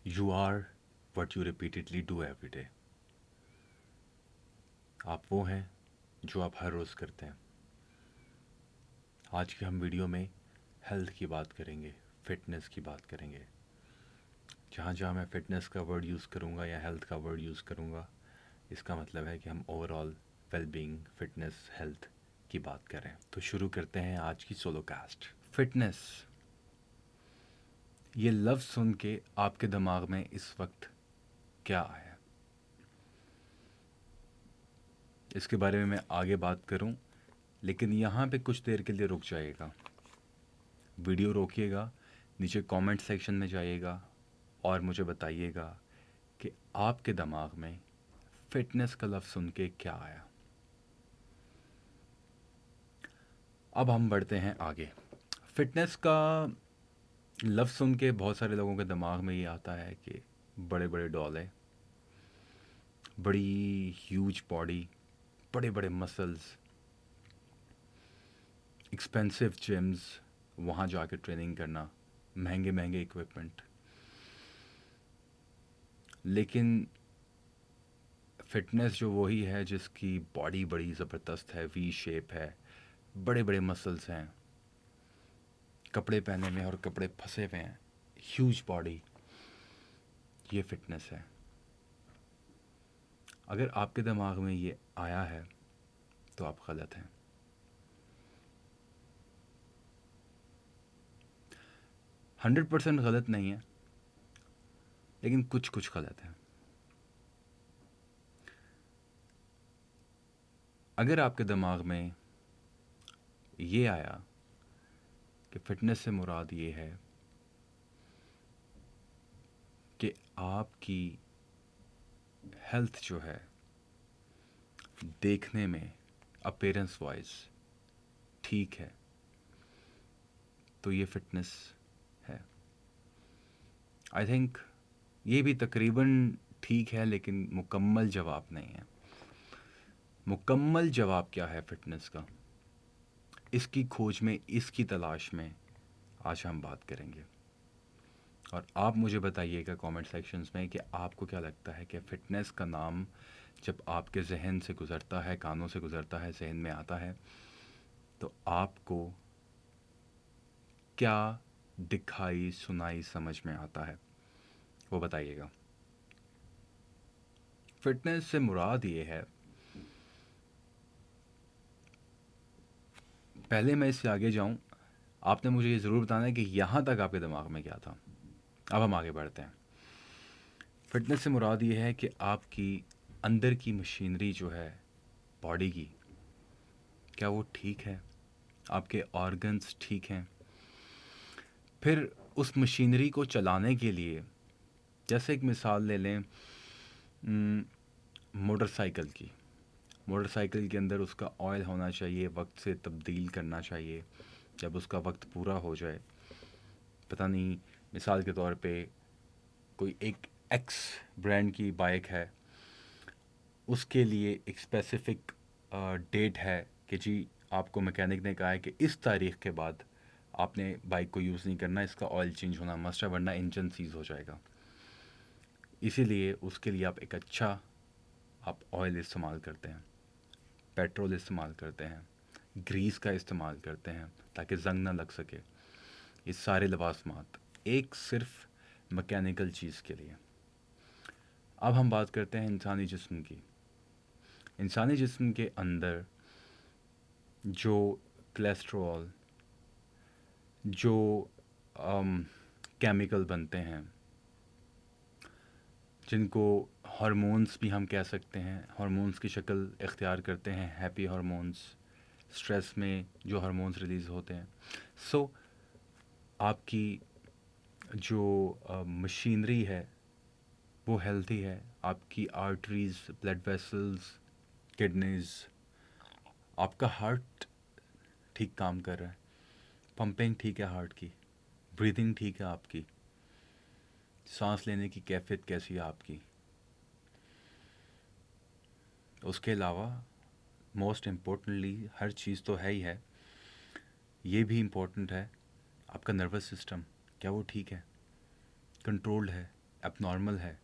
You are what you repeatedly do every day. आप वो हैं जो आप हर रोज़ करते हैं. आज की हम वीडियो में हेल्थ की बात करेंगे, फिटनेस की बात करेंगे. जहाँ जहाँ मैं फिटनेस का वर्ड यूज़ करूँगा या हेल्थ का वर्ड यूज़ करूँगा, इसका मतलब है कि हम ओवरऑल वेलबींग, फिटनेस, हेल्थ की बात करें. तो शुरू करते हैं आज की सोलो कास्ट. फिटनेस, ये लफ्ज़ सुन के आपके दिमाग में इस वक्त क्या आया? इसके बारे में मैं आगे बात करूं, लेकिन यहाँ पे कुछ देर के लिए रुक जाइएगा. वीडियो रोकिएगा, नीचे कमेंट सेक्शन में जाइएगा और मुझे बताइएगा कि आपके दिमाग में फिटनेस का लफ्ज़ सुन के क्या आया. अब हम बढ़ते हैं आगे. फिटनेस का लफ्ज़ सुन के बहुत सारे लोगों के दिमाग में ये आता है कि बड़े बड़े डोले, बड़ी ह्यूज बॉडी, बड़े बड़े मसल्स, एक्सपेंसिव जिम्स, वहाँ जाके ट्रेनिंग करना, महंगे महंगे इक्विपमेंट. लेकिन फिटनेस जो वही है जिसकी बॉडी बड़ी ज़बरदस्त है, वी शेप है, बड़े बड़े मसल्स हैं, कपड़े पहने में और कपड़े फंसे हुए हैं, ह्यूज बॉडी, ये फिटनेस है. अगर आपके दिमाग में ये आया है तो आप गलत हैं. 100% गलत नहीं है, लेकिन कुछ कुछ गलत है. अगर आपके दिमाग में ये आया कि फ़िटनेस से मुराद ये है कि आपकी हेल्थ जो है देखने में अपीयरेंस वाइज ठीक है, तो ये फ़िटनेस है. आई थिंक ये भी तकरीबन ठीक है, लेकिन मुकम्मल जवाब नहीं है. मुकम्मल जवाब क्या है फ़िटनेस का, इसकी खोज में, इसकी तलाश में आज हम बात करेंगे. और आप मुझे बताइएगा कमेंट सेक्शंस में कि आपको क्या लगता है कि फ़िटनेस का नाम जब आपके जहन से गुज़रता है, कानों से गुज़रता है, जहन में आता है, तो आपको क्या दिखाई, सुनाई, समझ में आता है, वो बताइएगा. फ़िटनेस से मुराद ये है, पहले मैं इससे आगे जाऊं, आपने मुझे ये ज़रूर बताना है कि यहाँ तक आपके दिमाग में क्या था. अब हम आगे बढ़ते हैं. फ़िटनेस से मुराद ये है कि आपकी अंदर की मशीनरी जो है बॉडी की, क्या वो ठीक है, आपके ऑर्गन्स ठीक हैं. फिर उस मशीनरी को चलाने के लिए, जैसे एक मिसाल ले लें मोटरसाइकिल की. मोटरसाइकिल के अंदर उसका ऑयल होना चाहिए, वक्त से तब्दील करना चाहिए. जब उसका वक्त पूरा हो जाए, पता नहीं, मिसाल के तौर पे कोई एक एक्स ब्रांड की बाइक है, उसके लिए एक स्पेसिफ़िक डेट है कि जी आपको मैकेनिक ने कहा है कि इस तारीख़ के बाद आपने बाइक को यूज़ नहीं करना, इसका ऑयल चेंज होना मस्ट है, वरना इंजन सीज़ हो जाएगा. इसीलिए उसके लिए आप एक अच्छा आप ऑयल इस्तेमाल करते हैं, पेट्रोल इस्तेमाल करते हैं, ग्रीस का इस्तेमाल करते हैं ताकि ज़ंग ना लग सके. ये सारे लवाज़मात एक सिर्फ मैकेनिकल चीज़ के लिए. अब हम बात करते हैं इंसानी जिस्म की. इंसानी जिस्म के अंदर जो कोलेस्ट्रॉल, जो केमिकल बनते हैं, जिनको हार्मोन्स भी हम कह सकते हैं, हार्मोन्स की शक्ल इख्तियार करते हैं, हैप्पी हार्मोन्स, स्ट्रेस में जो हार्मोन्स रिलीज़ होते हैं. सो आपकी जो मशीनरी है वो हेल्थी है. आपकी आर्टरीज़, ब्लड वेसल्स, किडनीज़, आपका हार्ट ठीक काम कर रहा है, पंपिंग ठीक है हार्ट की, ब्रीदिंग ठीक है आपकी, सांस लेने की कैफियत कैसी है आपकी. उसके अलावा मोस्ट इम्पोर्टेंटली, हर चीज़ तो है ही है, ये भी इम्पोर्टेंट है, आपका नर्वस सिस्टम क्या वो ठीक है, कंट्रोल्ड है, एबनॉर्मल है,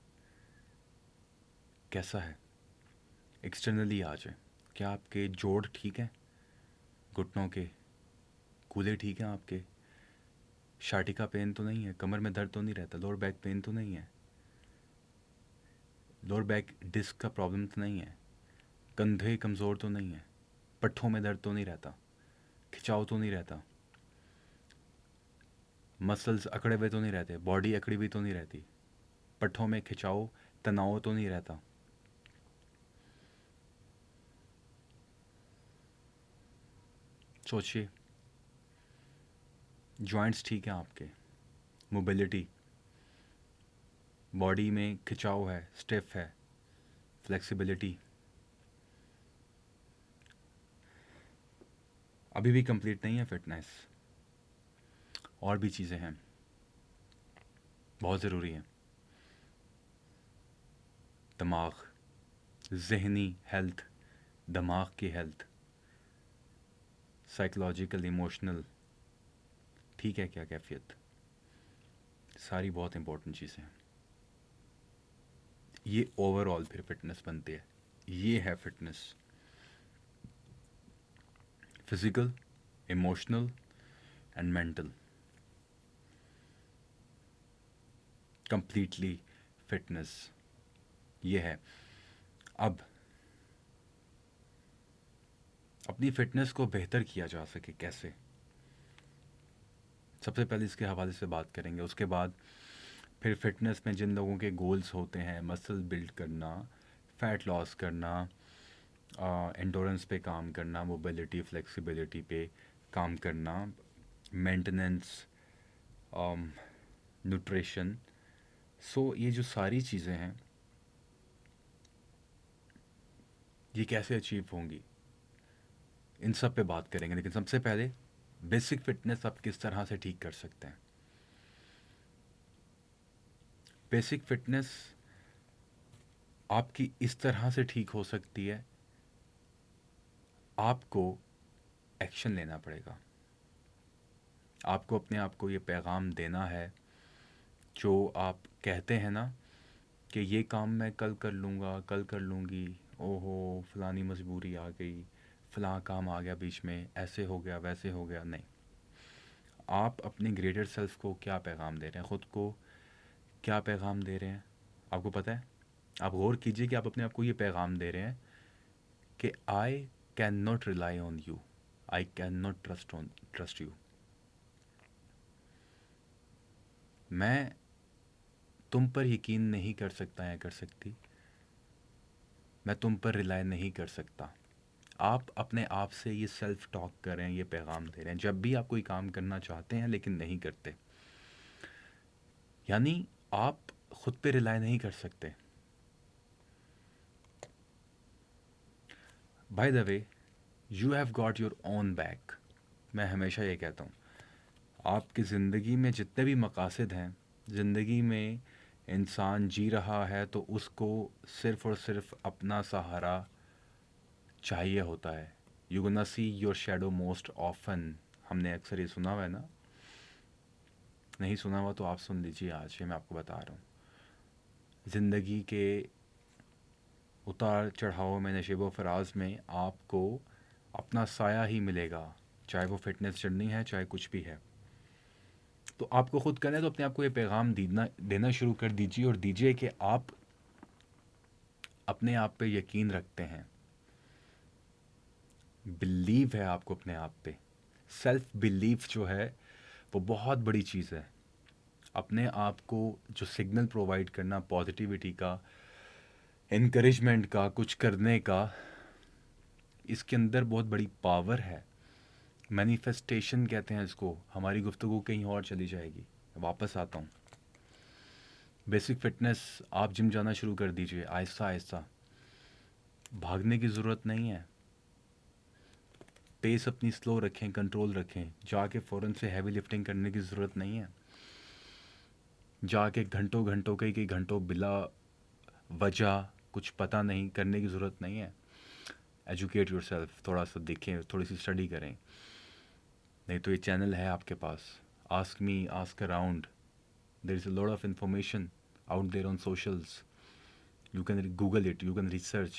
कैसा है, एक्सटर्नली आ जाए। क्या आपके जोड़ ठीक हैं, घुटनों के कूल्हे ठीक हैं आपके, शाटिका पेन तो नहीं है, कमर में दर्द तो नहीं रहता, लोअर बैक पेन तो नहीं है, लोअर बैक डिस्क का प्रॉब्लम तो नहीं है, कंधे कमज़ोर तो नहीं है, पट्ठों में दर्द तो नहीं रहता, खिंचाव तो नहीं रहता, मसल्स अकड़े हुए तो नहीं रहते, बॉडी अकड़ी हुई तो नहीं रहती, पट्ठों में खिंचाव तनाव तो नहीं रहता। सोचिए, जॉइंट्स ठीक हैं आपके, मोबिलिटी, बॉडी में खिंचाव है, स्टिफ है, फ्लेक्सिबिलिटी। अभी भी कंप्लीट नहीं है फिटनेस, और भी चीज़ें हैं, बहुत ज़रूरी हैं। दिमाग, ज़हनी हेल्थ, दिमाग की हेल्थ, साइकोलॉजिकल, इमोशनल, ठीक है क्या कैफियत, सारी बहुत इंपॉर्टेंट चीज़ें हैं। ये ओवरऑल फिर फिटनेस बनती है। ये है fitness, physical, emotional and mental, completely fitness ये है। अब अपनी फिटनेस को बेहतर किया जा सके कैसे, सबसे पहले इसके हवाले से बात करेंगे। उसके बाद फिर फिटनेस में जिन लोगों के गोल्स होते हैं, मसल बिल्ड करना, फैट लॉस करना, एंडोरेंस पे काम करना, मोबिलिटी फ्लेक्सिबिलिटी पे काम करना, मेंटेनेंस, न्यूट्रिशन, सो ये जो सारी चीज़ें हैं ये कैसे अचीव होंगी, इन सब पे बात करेंगे। लेकिन सबसे पहले बेसिक फिटनेस आप किस तरह से ठीक कर सकते हैं। बेसिक फिटनेस आपकी इस तरह से ठीक हो सकती है, आपको एक्शन लेना पड़ेगा। आपको अपने आप को ये पैगाम देना है, जो आप कहते हैं ना कि ये काम मैं कल कर लूँगा, कल कर लूँगी, ओहो फ़लानी मजबूरी आ गई, फ़लाँ काम आ गया बीच में, ऐसे हो गया वैसे हो गया। नहीं, आप अपने ग्रेटर सेल्फ को क्या पैगाम दे रहे हैं, ख़ुद को क्या पैगाम दे रहे हैं, आपको पता है? आप गौर कीजिए कि आप अपने आप को ये पैगाम दे रहे हैं कि I can not rely on you, I can not trust you. मैं तुम पर यकीन नहीं कर सकता या कर सकती, मैं तुम पर रिलाई नहीं कर सकता। आप अपने आप से ये सेल्फ टॉक कर रहे हैं, ये पैगाम दे रहे हैं जब भी आप कोई काम करना चाहते हैं लेकिन नहीं करते, यानी आप खुद पे रिलाई नहीं कर सकते। By the way, you have got your own back. मैं हमेशा ये कहता हूँ, आपकी ज़िंदगी में जितने भी मकासद हैं, ज़िंदगी में इंसान जी रहा है तो उसको सिर्फ़ और सिर्फ अपना सहारा चाहिए होता है। You gonna see your shadow most often, हमने अक्सर ये सुना हुआ है ना, नहीं सुना हुआ तो आप सुन लीजिए, आज ये मैं आपको बता रहा हूँ। ज़िंदगी के उतार चढ़ाव में, नशेब व फराज में आपको अपना साया ही मिलेगा, चाहे वो फिटनेस जर्नी है, चाहे कुछ भी है। तो आपको खुद करना है तो अपने आप को ये पैगाम देना शुरू कर दीजिए, और दीजिए कि आप अपने आप पे यकीन रखते हैं, बिलीव है आपको अपने आप पे। सेल्फ बिलीफ जो है वो बहुत बड़ी चीज़ है। अपने आप को जो सिग्नल प्रोवाइड करना पॉजिटिविटी का, इनकरेजमेंट का, कुछ करने का, इसके अंदर बहुत बड़ी पावर है। मैनिफेस्टेशन कहते हैं इसको। हमारी गुफ्तगू कहीं और चली जाएगी, वापस आता हूँ। बेसिक फिटनेस, आप जिम जाना शुरू कर दीजिए आहिस्ता आहिस्ता, भागने की ज़रूरत नहीं है, पेस अपनी स्लो रखें, कंट्रोल रखें, जाके फ़ौरन से हैवी लिफ्टिंग करने की ज़रूरत नहीं है, जाके घंटों घंटों कई घंटों बिला वजह कुछ पता नहीं करने की ज़रूरत नहीं है। एजुकेट योरसेल्फ, थोड़ा सा देखें, थोड़ी सी स्टडी करें। नहीं तो ये चैनल है आपके पास, ask me, ask around, there is a lot of information out there on socials. You can Google it, you can research,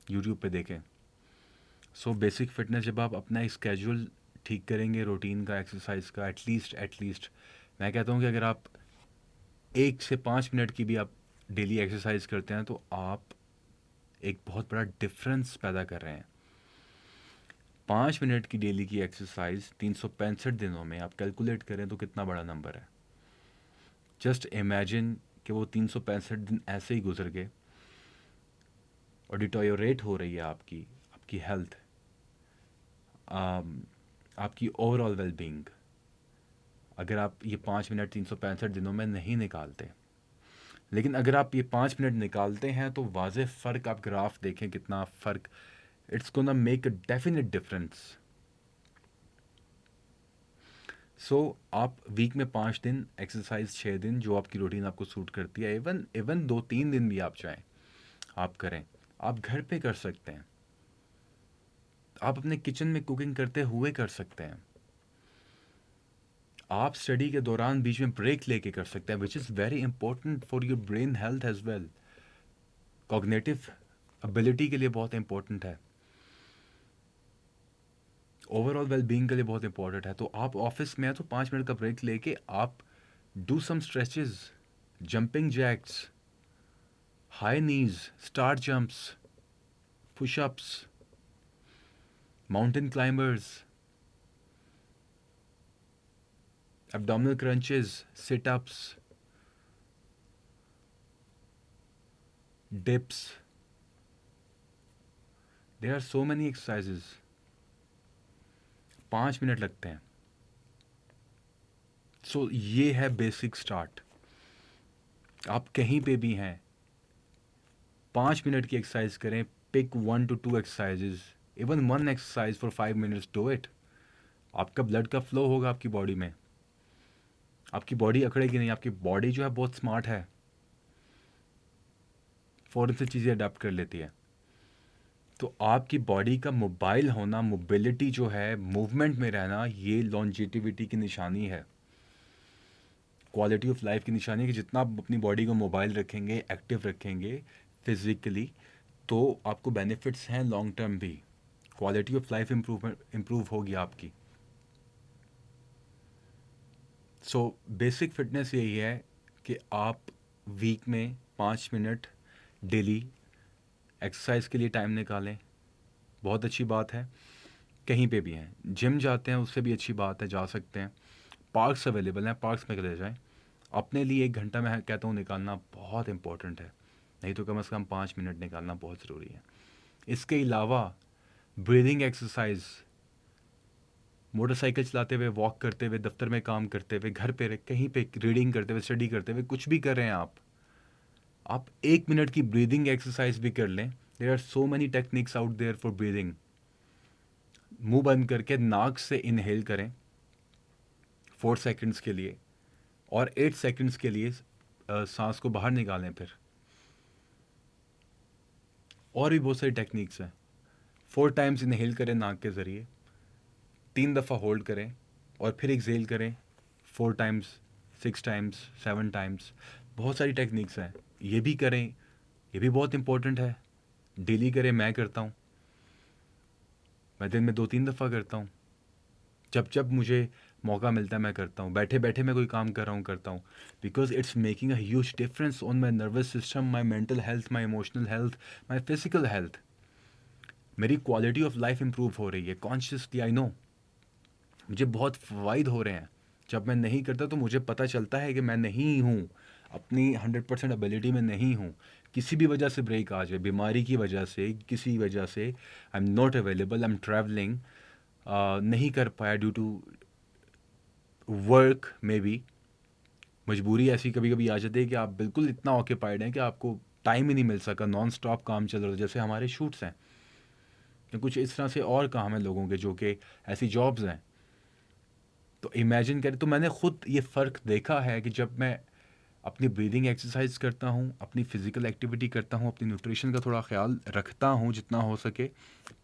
YouTube पे देखें. सो बेसिक फिटनेस जब आप अपना स्केड्यूल ठीक करेंगे, रूटीन का, एक्सरसाइज का, एटलीस्ट मैं कहता हूँ कि अगर आप 1 से 5 मिनट की भी आप डेली एक्सरसाइज करते हैं तो आप एक बहुत बड़ा डिफरेंस पैदा कर रहे हैं. 5 मिनट की डेली की एक्सरसाइज 365 दिनों में आप कैलकुलेट करें तो कितना बड़ा नंबर है. जस्ट इमेजिन कि वो 365 दिन ऐसे ही गुजर गए और डिटोरियोरेट हो रही है आपकी हेल्थ, आपकी ओवरऑल वेलबींग, अगर आप ये 5 मिनट 365 दिनों में नहीं निकालते. लेकिन अगर आप ये 5 मिनट निकालते हैं तो वाज़ेह फ़र्क, आप ग्राफ देखें कितना फ़र्क, it's gonna make a definite difference. So आप वीक में 5 दिन एक्सरसाइज, 6 दिन जो आपकी रूटीन आपको सूट करती है, इवन 2-3 दिन भी आप चाहें आप करें. आप घर पे कर सकते हैं, आप अपने किचन में कुकिंग करते हुए कर सकते हैं, आप स्टडी के दौरान बीच में ब्रेक लेके कर सकते हैं, which is very important for your brain health as well. Cognitive ability के लिए बहुत इंपॉर्टेंट है, ओवरऑल वेलबींग के लिए बहुत इंपॉर्टेंट है. तो आप ऑफिस में हैं तो 5 मिनट का ब्रेक लेके आप do some stretches, jumping jacks, high knees, star jumps, pushups, mountain climbers, abdominal crunches, sit-ups, dips. There are so many exercises. 5 minute लगते हैं. सो ये है बेसिक स्टार्ट. आप कहीं पे भी हैं, 5 मिनट की एक्सरसाइज करें. Pick 1 to 2 exercises, even 1 exercise for 5 minutes, do it. आपका ब्लड का फ्लो होगा आपकी बॉडी में, आपकी बॉडी अकड़ेगी नहीं. आपकी बॉडी जो है बहुत स्मार्ट है, फ़ौरन से चीज़ें अडाप्ट कर लेती है. तो आपकी बॉडी का मोबाइल होना, मोबिलिटी जो है, मूवमेंट में रहना, ये लॉन्जेटिविटी की निशानी है, क्वालिटी ऑफ लाइफ की निशानी है. कि जितना आप अपनी बॉडी को मोबाइल रखेंगे, एक्टिव रखेंगे फिजिकली, तो आपको बेनिफिट्स हैं लॉन्ग टर्म भी. क्वालिटी ऑफ लाइफ इम्प्रूव होगी आपकी. सो बेसिक फिटनेस यही है कि आप वीक में 5 मिनट डेली एक्सरसाइज के लिए टाइम निकालें. बहुत अच्छी बात है. कहीं पे भी हैं, जिम जाते हैं उससे भी अच्छी बात है, जा सकते हैं. पार्क्स अवेलेबल हैं, पार्क्स में चले जाएं. अपने लिए 1 घंटा मैं कहता हूँ निकालना बहुत इंपॉर्टेंट है, नहीं तो कम से कम 5 मिनट निकालना बहुत ज़रूरी है. इसके अलावा ब्रीदिंग एक्सरसाइज, मोटरसाइकिल चलाते हुए, वॉक करते हुए, दफ्तर में काम करते हुए, घर पे कहीं पे रीडिंग करते हुए, स्टडी करते हुए, कुछ भी कर रहे हैं आप 1 मिनट की ब्रीदिंग एक्सरसाइज भी कर लें. There are so many techniques out there for breathing. मुंह बंद करके नाक से इनहेल करें 4 सेकंड्स के लिए और 8 सेकंड्स के लिए सांस को बाहर निकालें. फिर और भी बहुत सारी टेक्निक्स हैं. 4 टाइम्स इनहेल करें नाक के ज़रिए, 3 दफ़ा होल्ड करें और फिर एक्सेल करें 4 टाइम्स, 6 टाइम्स, 7 टाइम्स. बहुत सारी टेक्निक्स हैं, ये भी करें. ये भी बहुत इंपॉर्टेंट है, डेली करें. मैं करता हूँ, मैं दिन में 2-3 दफ़ा करता हूँ. जब जब मुझे मौका मिलता है मैं करता हूँ. बैठे बैठे मैं कोई काम कर रहा हूँ करता हूँ, because it's making a huge difference on my nervous system, my mental health, my emotional health, my physical health. मेरी क्वालिटी ऑफ लाइफ इम्प्रूव हो रही है कॉन्शियसली. आई नो मुझे बहुत फ़वाइद हो रहे हैं. जब मैं नहीं करता तो मुझे पता चलता है कि मैं नहीं हूँ, अपनी 100% एबिलिटी में नहीं हूँ. किसी भी वजह से ब्रेक आ जाए, बीमारी की वजह से, किसी वजह से, I am not available, I am travelling, नहीं कर पाया ड्यू टू वर्क, में भी मजबूरी ऐसी कभी कभी आ जाती है कि आप बिल्कुल इतना ऑक्यूपाइड हैं कि आपको टाइम ही नहीं मिल सका, नॉन स्टॉप काम चल रहा है. जैसे हमारे शूट्स हैं या कुछ इस तरह से और काम है लोगों के जो कि ऐसी जॉब्स हैं. तो इमेजिन करें, तो मैंने ख़ुद ये फ़र्क देखा है कि जब मैं अपनी ब्रीदिंग एक्सरसाइज करता हूँ, अपनी फ़िज़िकल एक्टिविटी करता हूँ, अपनी न्यूट्रिशन का थोड़ा ख्याल रखता हूँ जितना हो सके,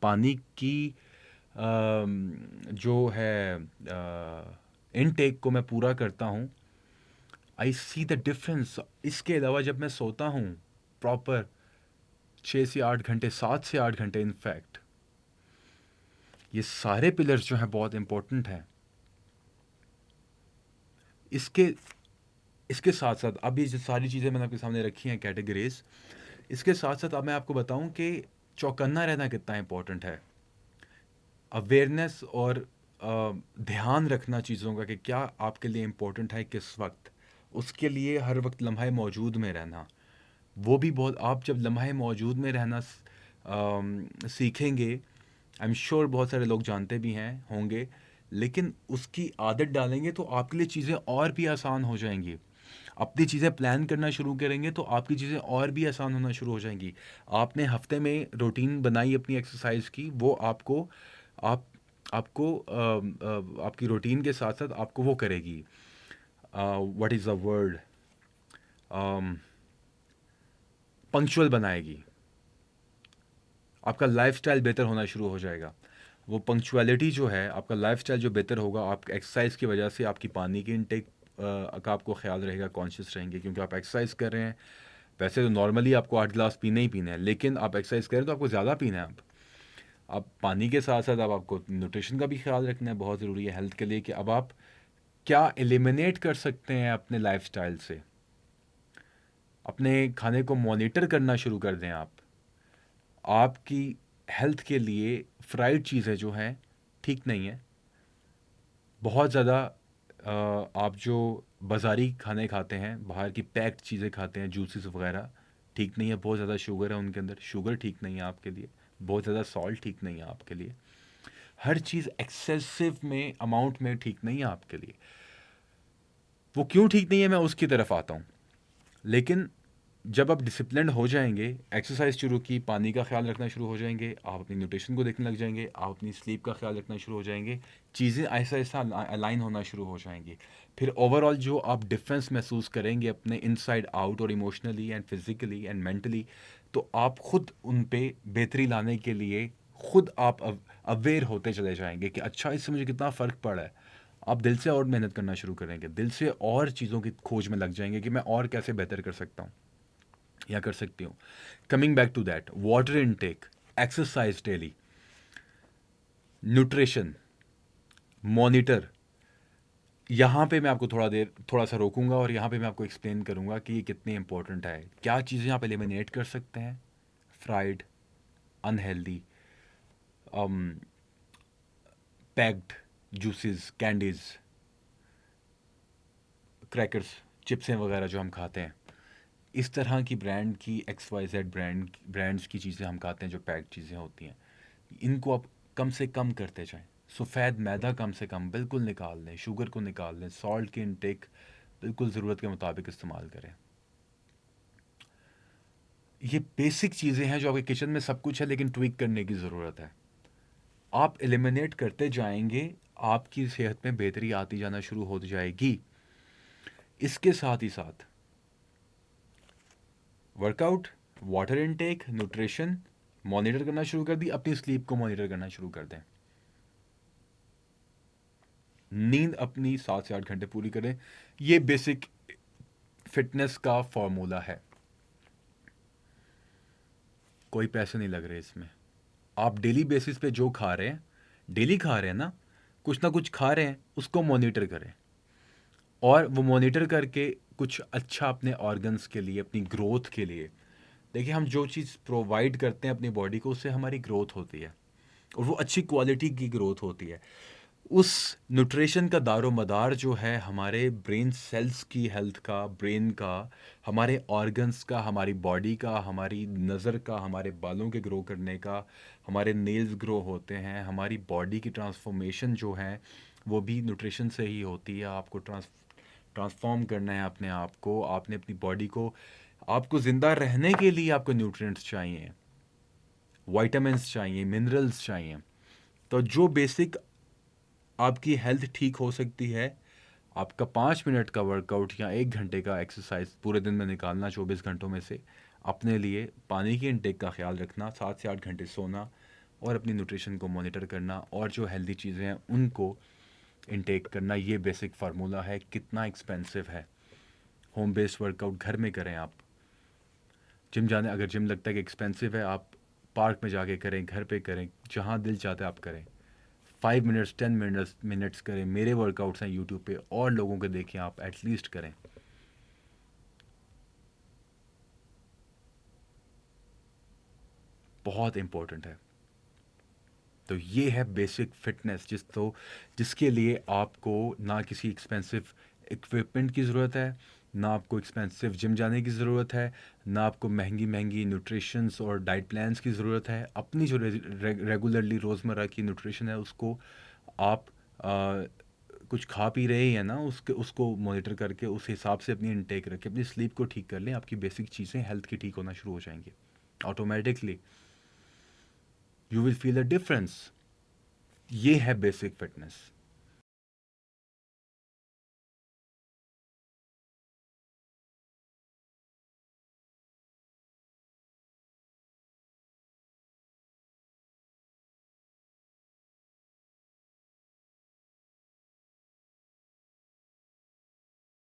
पानी की जो है इनटेक को मैं पूरा करता हूँ, आई सी द डिफरेंस। इसके अलावा जब मैं सोता हूँ प्रॉपर 6 से 8 घंटे, 7 से 8 घंटे इनफैक्ट, ये सारे पिलर्स जो हैं बहुत इंपॉर्टेंट हैं। इसके इसके साथ साथ अब ये जो सारी चीज़ें मैंने आपके सामने रखी हैं कैटेगरीज, इसके साथ साथ अब मैं आपको बताऊं कि चौकन्ना रहना कितना इंपॉर्टेंट है। अवेयरनेस और ध्यान रखना चीज़ों का कि क्या आपके लिए इम्पोर्टेंट है किस वक्त, उसके लिए हर वक्त लम्हा मौजूद में रहना, वो भी बहुत। आप जब लम्हा मौजूद में रहना सीखेंगे, आई एम श्योर बहुत सारे लोग जानते भी हैं होंगे, लेकिन उसकी आदत डालेंगे तो आपके लिए चीज़ें और भी आसान हो जाएंगी। अपनी चीज़ें प्लान करना शुरू करेंगे तो आपकी चीज़ें और भी आसान होना शुरू हो जाएंगी। आपने हफ्ते में रूटीन बनाई अपनी एक्सरसाइज की, वो आप आपको आपकी रूटीन के साथ साथ आपको वो करेगी, what is the word, punctual बनाएगी। आपका लाइफस्टाइल बेहतर होना शुरू हो जाएगा। वो पंक्चुअलिटी जो है, आपका लाइफस्टाइल जो बेहतर होगा, आप एक्सरसाइज की वजह से आपकी पानी की इनटेक का आपको ख्याल रहेगा, कॉन्शियस रहेंगे, क्योंकि आप एक्सरसाइज कर रहे हैं। वैसे तो नॉर्मली आपको 8 गिलास पीने ही पीने हैं, लेकिन आप एक्सरसाइज करें तो आपको ज़्यादा पीना है। अब पानी के साथ साथ अब आपको न्यूट्रिशन का भी ख्याल रखना है, बहुत ज़रूरी है हेल्थ के लिए, कि अब आप क्या एलिमिनेट कर सकते हैं अपने लाइफस्टाइल से। अपने खाने को मॉनिटर करना शुरू कर दें आप। आपकी हेल्थ के लिए फ्राइड चीज़ें जो हैं ठीक नहीं है। बहुत ज़्यादा आप जो बाज़ारी खाने खाते हैं, बाहर की पैक्ड चीज़ें खाते हैं, जूसेस वगैरह, ठीक नहीं है। बहुत ज़्यादा शुगर है उनके अंदर, शुगर ठीक नहीं है आपके लिए। बहुत ज़्यादा सॉल्ट ठीक नहीं है आपके लिए। हर चीज़ एक्सेसिव में अमाउंट में ठीक नहीं है आपके लिए। वो क्यों ठीक नहीं है, मैं उसकी तरफ आता हूँ। लेकिन जब आप डिसिप्लिन हो जाएंगे, एक्सरसाइज शुरू की, पानी का ख्याल रखना शुरू हो जाएंगे, आप अपनी न्यूट्रिशन को देखने लग जाएंगे, आप अपनी स्लीप का ख्याल रखना शुरू हो जाएंगे, चीज़ें ऐसा ऐसा अलाइन होना शुरू हो जाएंगी। फिर ओवरऑल जो आप डिफरेंस महसूस करेंगे अपने इनसाइड आउट, और emotionally and physically and mentally, तो आप खुद उन पे बेहतरी लाने के लिए खुद आप अवेयर होते चले जाएंगे कि अच्छा, इससे मुझे कितना फ़र्क पड़ा है। आप दिल से और मेहनत करना शुरू करेंगे, दिल से और चीज़ों की खोज में लग जाएंगे कि मैं और कैसे बेहतर कर सकता हूँ या कर सकती हूँ। Coming back to that, water intake, exercise daily, nutrition, monitor, यहाँ पे मैं आपको थोड़ा सा रोकूंगा और यहाँ पे मैं आपको एक्सप्लेन करूँगा कि ये कितनी इंपॉर्टेंट है। क्या चीज़ें आप एलिमिनेट कर सकते हैं, fried, unhealthy, packed juices, candies, crackers, चिप्सें वगैरह जो हम खाते हैं, इस तरह की ब्रांड की XYZ ब्रांड्स की चीज़ें हम खाते हैं जो पैक्ड चीज़ें होती हैं, इनको आप कम से कम करते जाएं। सफ़ेद मैदा कम से कम बिल्कुल निकाल लें, शुगर को निकाल लें, सॉल्ट की इनटेक बिल्कुल ज़रूरत के मुताबिक इस्तेमाल करें। ये बेसिक चीज़ें हैं जो आपके किचन में सब कुछ है, लेकिन ट्विक करने की ज़रूरत है। आप एलिमिनेट करते जाएंगे, आपकी सेहत में बेहतरी आती जाना शुरू हो जाएगी। इसके साथ ही साथ workout, water intake, nutrition monitor करना शुरू कर दी, अपनी स्लीप को मॉनिटर करना शुरू कर दें। नींद अपनी 7 से 8 घंटे पूरी करें। ये बेसिक फिटनेस का फॉर्मूला है। कोई पैसे नहीं लग रहे इसमें। आप डेली बेसिस पे जो खा रहे हैं, डेली खा रहे हैं ना कुछ खा रहे हैं, उसको मॉनिटर करें। और वो मॉनिटर करके कुछ अच्छा अपने ऑर्गन्स के लिए, अपनी ग्रोथ के लिए। देखिए, हम जो चीज़ प्रोवाइड करते हैं अपनी बॉडी को, उससे हमारी ग्रोथ होती है, और वो अच्छी क्वालिटी की ग्रोथ होती है। उस न्यूट्रिशन का दारोमदार जो है हमारे ब्रेन सेल्स की हेल्थ का, ब्रेन का, हमारे ऑर्गन्स का, हमारी बॉडी का, हमारी नज़र का, हमारे बालों के ग्रो करने का, हमारे नेल्स ग्रो होते हैं, हमारी बॉडी की ट्रांसफॉर्मेशन जो है वो भी न्यूट्रिशन से ही होती है। आपको ट्रांसफॉर्म करना है अपने आप को, आपने अपनी बॉडी को, आपको ज़िंदा रहने के लिए आपको न्यूट्रिएंट्स चाहिए, विटामिन्स चाहिए, मिनरल्स चाहिए। तो जो बेसिक आपकी हेल्थ ठीक हो सकती है, आपका 5 मिनट का वर्कआउट या 1 घंटे का एक्सरसाइज पूरे दिन में निकालना, 24 घंटों में से अपने लिए, पानी की इनटेक का ख्याल रखना, 7 से 8 घंटे सोना, और अपनी न्यूट्रिशन को मॉनिटर करना, और जो हेल्दी चीज़ें हैं उनको इनटेक करना। ये बेसिक फार्मूला है। कितना एक्सपेंसिव है, होम बेस्ड वर्कआउट घर में करें आप। जिम जाने, अगर जिम लगता है कि एक्सपेंसिव है, आप पार्क में जाके करें, घर पे करें, जहाँ दिल चाहता है आप करें। 5 मिनट्स 10 मिनट्स करें। मेरे वर्कआउट्स हैं यूट्यूब पे, और लोगों के देखें, आप एटलीस्ट करें। बहुत इम्पोर्टेंट है। तो ये है बेसिक फिटनेस, जिसके लिए आपको ना किसी एक्सपेंसिव इक्विपमेंट की ज़रूरत है, ना आपको एक्सपेंसिव जिम जाने की ज़रूरत है, ना आपको महंगी महंगी न्यूट्रिशंस और डाइट प्लान्स की ज़रूरत है। अपनी जो रेगुलरली रोज़मर्रा की न्यूट्रिशन है, उसको आप कुछ खा पी रहे हैं ना, उसको मॉनिटर करके उस हिसाब से अपनी इनटेक रखें, अपनी स्लीप को ठीक कर लें। आपकी बेसिक चीज़ें हेल्थ की ठीक होना शुरू हो जाएंगी automatically. You will feel a difference. ये है बेसिक फिटनेस।